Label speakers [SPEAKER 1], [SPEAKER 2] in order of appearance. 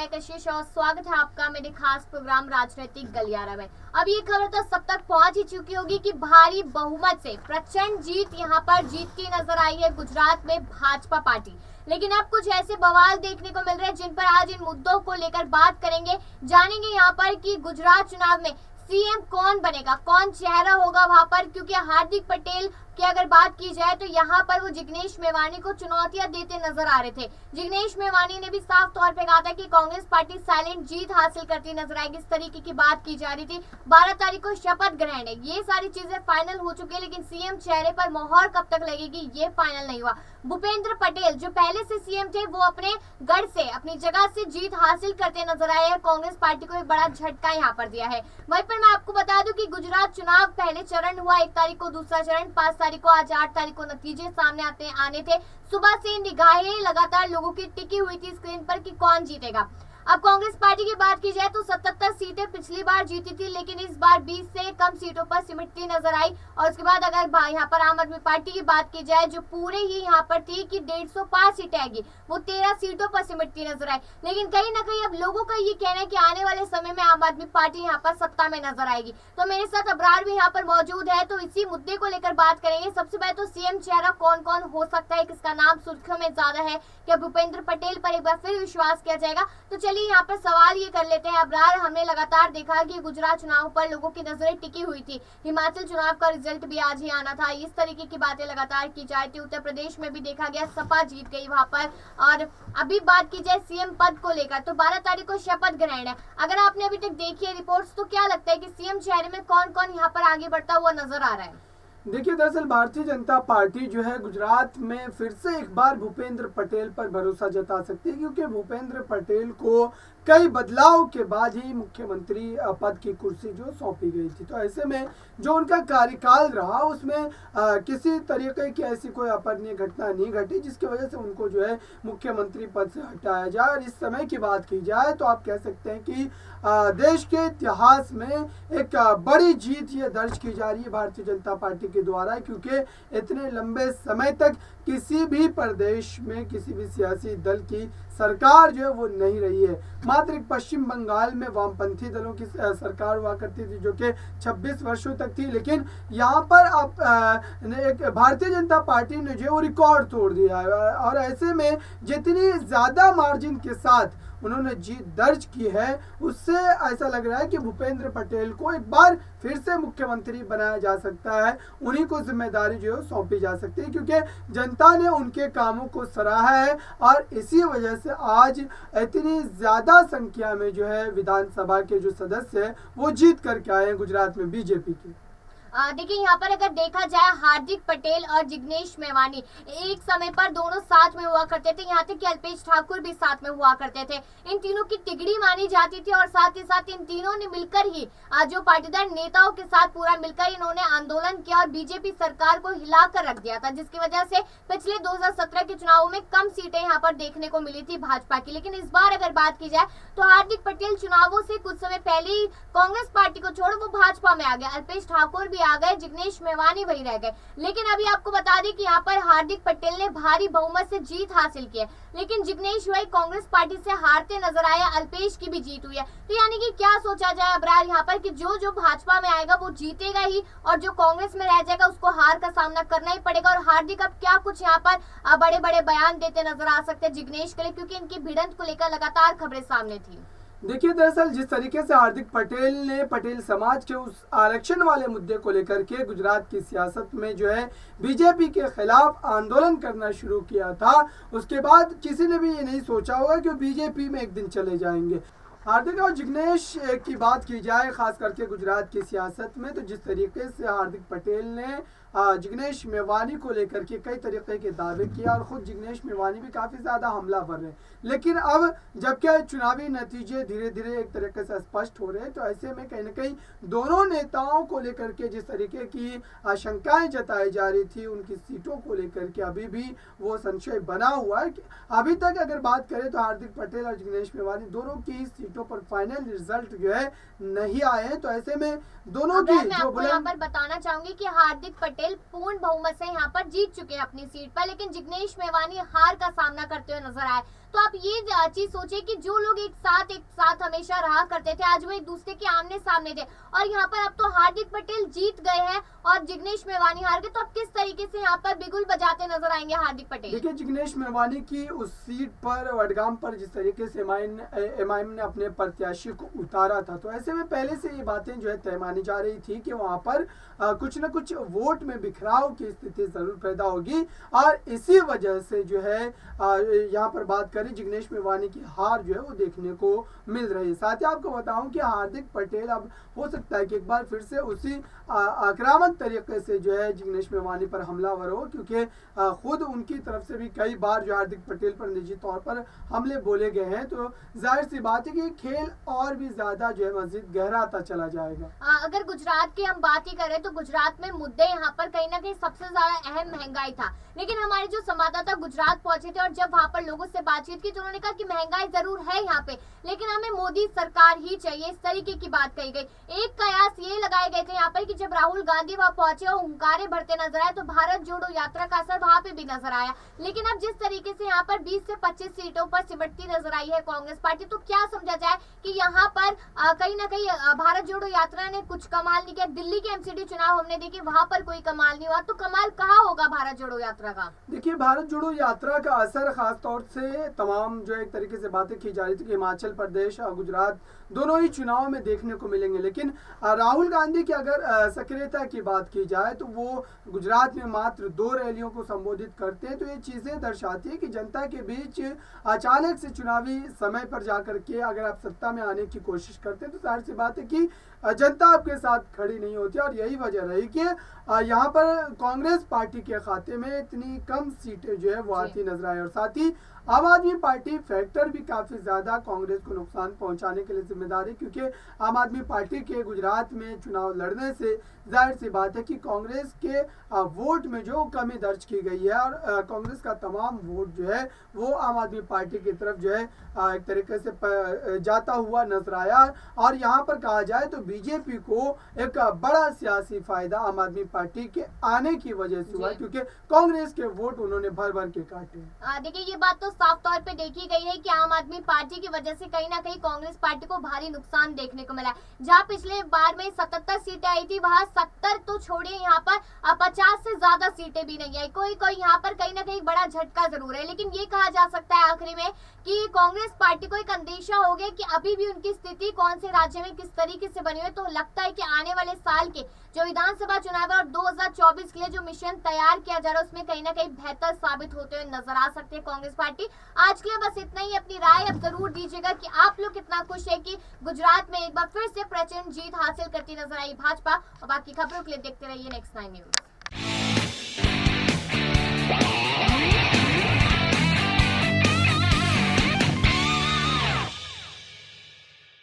[SPEAKER 1] मैं कशिश और स्वागत है आपका मेरे खास प्रोग्राम राजनीतिक गलियारा में। अब ये खबर तो सब तक पहुंच ही चुकी होगी कि भारी बहुमत से प्रचंड जीत यहां पर जीतती नजर आई है गुजरात में भाजपा पार्टी। लेकिन अब कुछ ऐसे बवाल देखने को मिल रहे हैं जिन पर आज इन मुद्दों को लेकर बात करेंगे, जानेंगे यहाँ पर कि गुजरात चुनाव में सीएम कौन बनेगा, कौन चेहरा होगा वहां पर, क्योंकि हार्दिक पटेल की अगर बात की जाए तो यहाँ पर वो जिग्नेश मेवानी को चुनौतियां देते नजर आ रहे थे। जिग्नेश मेवानी ने भी साफ तौर पे कहा था कि कांग्रेस पार्टी साइलेंट जीत हासिल करती नजर आएगी, इस तरीके की बात की जा रही थी। 12 तारीख को शपथ ग्रहण है, ये सारी चीजें फाइनल हो चुकी है, लेकिन सीएम चेहरे पर मोहर कब तक लगेगी ये फाइनल नहीं हुआ। भूपेंद्र पटेल जो पहले से सीएम थे वो अपने गढ़ से, अपनी जगह से जीत हासिल करते नजर आए हैं। कांग्रेस पार्टी को एक बड़ा झटका यहाँ पर दिया है। वहीं पर मैं आपको बता दूं कि गुजरात चुनाव पहले चरण हुआ 1 तारीख को, दूसरा चरण 5 तारीख को, आज 8 तारीख को नतीजे सामने आने थे। सुबह से निगाहें लगातार लोगों की टिकी हुई थी स्क्रीन पर कि कौन जीतेगा। अब कांग्रेस पार्टी की बात की जाए तो 77 सीटें पिछली बार जीती थी, लेकिन इस बार 20 से कम सीटों पर सिमटती नजर आई। और उसके बाद अगर यहाँ पर आम आदमी पार्टी की बात की जाए जो पूरे ही यहाँ पर थी कि 150 सीटें आएगी, वो 13 सीटों पर सिमटती नजर आई। लेकिन कहीं ना कहीं अब लोगों का ये कहना है कि आने वाले समय में आम आदमी पार्टी यहाँ पर सत्ता में नजर आएगी। तो मेरे साथ अबरार भी यहाँ पर मौजूद है, तो इसी मुद्दे को लेकर बात करेंगे। सबसे पहले तो सीएम चेहरा कौन कौन हो सकता है, किसका नाम सुर्खियों में ज्यादा है, क्या भूपेंद्र पटेल पर एक बार फिर विश्वास किया जाएगा? तो चलिए यहाँ पर सवाल ये कर लेते हैं। अबरार, हमने लगातार देखा कि गुजरात चुनाव पर लोगों की नजरें टिकी हुई थी, हिमाचल चुनाव का रिजल्ट भी आज ही आना था, इस तरीके की बातें लगातार की जाती थी। उत्तर प्रदेश में भी देखा गया सपा जीत गई वहां पर। और अभी बात की जाए सीएम पद को लेकर तो 12 तारीख को शपथ ग्रहण है। अगर आपने अभी तक देखी है रिपोर्ट्स तो क्या लगता है कि सीएम चेहरे में कौन कौन यहाँ पर आगे बढ़ता हुआ नजर आ रहा है?
[SPEAKER 2] देखिए, दरअसल भारतीय जनता पार्टी जो है गुजरात में फिर से एक बार भूपेंद्र पटेल पर भरोसा जता सकती है, क्योंकि भूपेंद्र पटेल को कई बदलाव के बाद ही मुख्यमंत्री पद की कुर्सी जो सौंपी गई थी। तो ऐसे में जो उनका कार्यकाल रहा उसमें किसी तरीके की ऐसी कोई अपर्णीय घटना नहीं घटी जिसकी वजह से उनको जो है मुख्यमंत्री पद से हटाया जाए। और इस समय की बात की जाए तो आप कह सकते हैं कि देश के इतिहास में एक बड़ी जीत ये दर्ज की जा रही है भारतीय जनता पार्टी के द्वारा, क्योंकि इतने लंबे समय तक किसी भी प्रदेश में किसी भी सियासी दल की सरकार जो है वो नहीं रही है। मात्र एक पश्चिम बंगाल में वामपंथी दलों की सरकार हुआ करती थी जो कि 26 वर्षों तक थी, लेकिन यहाँ पर अब एक भारतीय जनता पार्टी ने जो रिकॉर्ड तोड़ दिया है। और ऐसे में जितनी ज़्यादा मार्जिन के साथ उन्होंने जीत दर्ज की है उससे ऐसा लग रहा है कि भूपेंद्र पटेल को एक बार फिर से मुख्यमंत्री बनाया जा सकता है, उन्हीं को जिम्मेदारी जो है सौंपी जा सकती है, क्योंकि जनता ने उनके कामों को सराहा है। और इसी वजह से आज इतनी ज़्यादा संख्या में जो है विधानसभा के जो सदस्य हैं वो जीत करके आए हैं गुजरात में बीजेपी के।
[SPEAKER 1] देखिए यहाँ पर अगर देखा जाए हार्दिक पटेल और जिग्नेश मेवानी एक समय पर दोनों साथ में हुआ करते थे, यहाँ तक कि अल्पेश ठाकुर भी साथ में हुआ करते थे। इन तीनों की तिगड़ी मानी जाती थी और साथ ही साथ इन तीनों ने मिलकर ही जो पाटीदार नेताओं के साथ पूरा मिलकर इन्होंने आंदोलन किया और बीजेपी सरकार को हिलाकर रख दिया था, जिसकी वजह से पिछले 2017 के चुनावों में कम सीटें यहाँ पर देखने को मिली थी भाजपा की। लेकिन इस बार अगर बात की जाए तो हार्दिक पटेल चुनावों से कुछ समय पहले ही कांग्रेस पार्टी को छोड़ वो भाजपा में आ गए, अल्पेश ठाकुर भी आ गए, जिग्नेश मेवानी वही रह गए। लेकिन अभी आपको बता दें कि यहाँ पर हार्दिक पटेल ने भारी बहुमत से जीत हासिल की है, लेकिन जिग्नेश वही कांग्रेस पार्टी से हारते नजर आए, अल्पेश की भी जीत हुई है। तो यानी कि क्या सोचा जाए अबरार यहाँ पर कि जो भाजपा में आएगा वो जीतेगा ही और जो कांग्रेस में रह जाएगा उसको हार का सामना करना ही पड़ेगा। और हार्दिक अब क्या कुछ यहाँ पर बड़े बड़े बयान देते नजर आ सकते हैं जिग्नेश के लिए, क्योंकि इनकी भिड़ंत को लेकर लगातार खबरें सामने थी।
[SPEAKER 2] देखिए, दरअसल जिस तरीके से हार्दिक पटेल ने पटेल समाज के उस आरक्षण वाले मुद्दे को लेकर के गुजरात की सियासत में जो है बीजेपी के खिलाफ आंदोलन करना शुरू किया था, उसके बाद किसी ने भी ये नहीं सोचा होगा कि बीजेपी में एक दिन चले जाएंगे। हार्दिक और जिग्नेश की बात की जाए खास करके गुजरात की सियासत में, तो जिस तरीके से हार्दिक पटेल ने जिग्नेश मेवानी को लेकर के कई तरीके के दावे किया और खुद जिग्नेश मेवानी भी काफ़ी ज़्यादा हमलावर रहे, लेकिन अब जबकि चुनावी नतीजे धीरे धीरे एक तरीके से स्पष्ट हो रहे हैं, तो ऐसे में कहीं ना कहीं दोनों नेताओं को लेकर के जिस तरीके की आशंकाएं जताई जा रही थी उनकी सीटों को लेकर के अभी भी वो संशय बना हुआ है। अभी तक अगर बात करें तो हार्दिक पटेल और जिग्नेश मेवानी दोनों की सीटों पर फाइनल रिजल्ट जो है नहीं आए हैं। तो ऐसे में दोनों की
[SPEAKER 1] जो यहाँ पर बताना चाहूंगी कि हार्दिक पटेल पूर्ण बहुमत से यहाँ पर जीत चुके हैं अपनी सीट पर, लेकिन जिग्नेश मेवानी हार का सामना करते हुए नजर आए। तो आप ये चीज सोचे कि जो लोग एक साथ हमेशा रहा करते थे, आज वो एक दूसरे के आमने सामने थे, और यहाँ पर अब तो हार्दिक पटेल जीत गए हैं और जिग्नेश मेवानी हार गए, तो अब किस तरीके से यहाँ पर बिगुल बजाते नजर आएंगे हार्दिक पटेल?
[SPEAKER 2] देखिए, जिग्नेश मेवानी की उस सीट पर वडगाम पर जिस तरीके से एमआईएम ने अपने प्रत्याशी को उतारा था, तो ऐसे में पहले से ये बातें जो है तय मानी जा रही थी कि वहां पर कुछ न कुछ वोट में बिखराव की स्थिति जरूर पैदा होगी, और इसी वजह से जो है यहाँ पर बात करें जिग्नेश मेवानी की हार जो है वो देखने को मिल रही है। साथ ही आपको बताऊं कि हार्दिक पटेल अब हो सकता है कि एक बार फिर से उसी आक्रामक तरीके से जो है जिग्नेश मेवानी पर हमलावर हो, क्योंकि खुद उनकी तरफ से भी कई बार जो हार्दिक पटेल पर निजी तौर पर हमले बोले गए हैं, तो जाहिर सी बात है कि खेल और भी ज्यादा जो है मजीद गहराता चला जाएगा।
[SPEAKER 1] अगर गुजरात की हम बात ही करें तो गुजरात में मुद्दे यहाँ पर कहीं ना कहीं सबसे ज्यादा अहम महंगाई था, लेकिन हमारे जो संवाददाता गुजरात पहुंचे थे और जब वहाँ पर लोगों से बातचीत की तो उन्होंने कहा कि महंगाई जरूर है यहाँ पे, लेकिन हमें मोदी सरकार ही चाहिए, इस तरीके की बात कही गई। एक कयास ये लगाए गए थे यहाँ पर कि जब राहुल गांधी वहाँ पहुंचे और हुंकारे भरते नजर आए तो भारत जोड़ो यात्रा का असर वहाँ पे भी नजर आया, लेकिन अब जिस तरीके से यहाँ पर 20 से 25 सीटों पर सिमटती नजर आई है कांग्रेस पार्टी, तो क्या समझा जाए कि यहाँ पर कहीं ना कहीं भारत जोड़ो यात्रा ने कुछ कमाल नहीं किया। दिल्ली के एमसीडी चुनाव हमने देखे, वहां पर कोई कमाल नहीं हुआ, तो कमाल कहाँ होगा भारत जोड़ो यात्रा का?
[SPEAKER 2] देखिए, भारत जोड़ो यात्रा का असर खास तौर से तमाम जो एक तरीके से बातें की जा रही थी कि हिमाचल प्रदेश और गुजरात दोनों ही चुनाव में देखने को मिलेंगे, लेकिन राहुल गांधी की अगर सक्रियता की बात की जाए तो वो गुजरात में मात्र 2 रैलियों को संबोधित करते हैं, तो ये चीजें दर्शाती है कि जनता के बीच अचानक से चुनावी समय पर जाकर के अगर आप सत्ता में आने की कोशिश करते हैं तो जाहिर सी बात है कि जनता आपके साथ खड़ी नहीं होती, और यही वजह रही कि यहाँ पर कांग्रेस पार्टी के खाते में इतनी कम सीटें जो है वो आती नजर आई, और साथ ही आम आदमी पार्टी फैक्टर भी काफी ज्यादा कांग्रेस को नुकसान पहुंचाने के लिए जिम्मेदार है, क्योंकि आम आदमी पार्टी के गुजरात में चुनाव लड़ने से जाहिर सी बात है कि कांग्रेस के वोट में जो कमी दर्ज की गई है, और कांग्रेस का तमाम वोट जो है वो आम आदमी पार्टी की तरफ जो है एक तरीके से जाता हुआ नजर आया, और यहाँ पर कहा जाए तो बीजेपी को एक बड़ा सियासी फायदा आम आदमी पार्टी के आने की वजह से हुआ, क्योंकि कांग्रेस के वोट उन्होंने भर भर के काटे।
[SPEAKER 1] देखिए, ये बात तो साफ तौर पे देखी गई है कि आम आदमी पार्टी की वजह से कहीं ना कहीं कांग्रेस पार्टी को भारी नुकसान देखने को मिला। जहां पिछले बार में 77 सीटें आई थी, वहां 70 तो छोड़िए, यहाँ पर 50 से ज्यादा सीटें भी नहीं आई। कोई यहाँ पर कहीं ना कहीं बड़ा झटका जरूर है, लेकिन ये कहा जा सकता है आखिरी में कि कांग्रेस पार्टी को एक अंदेशा हो गया कि अभी भी उनकी स्थिति कौन से राज्य में किस तरीके से बनी हुई है, तो लगता है कि आने वाले साल के जो विधानसभा चुनाव है और 2024 के लिए जो मिशन तैयार किया जा रहा है उसमें कहीं ना कहीं बेहतर साबित होते हुए नजर आ सकते हैं कांग्रेस पार्टी। आज के लिए बस इतना ही। अपनी राय अब जरूर दीजिएगा कि आप लोग कितना खुश है कि गुजरात में एक बार फिर से प्रचंड जीत हासिल करती नजर आई भाजपा, और बाकी खबरों के लिए देखते रहिए नेक्स्ट 9 न्यूज।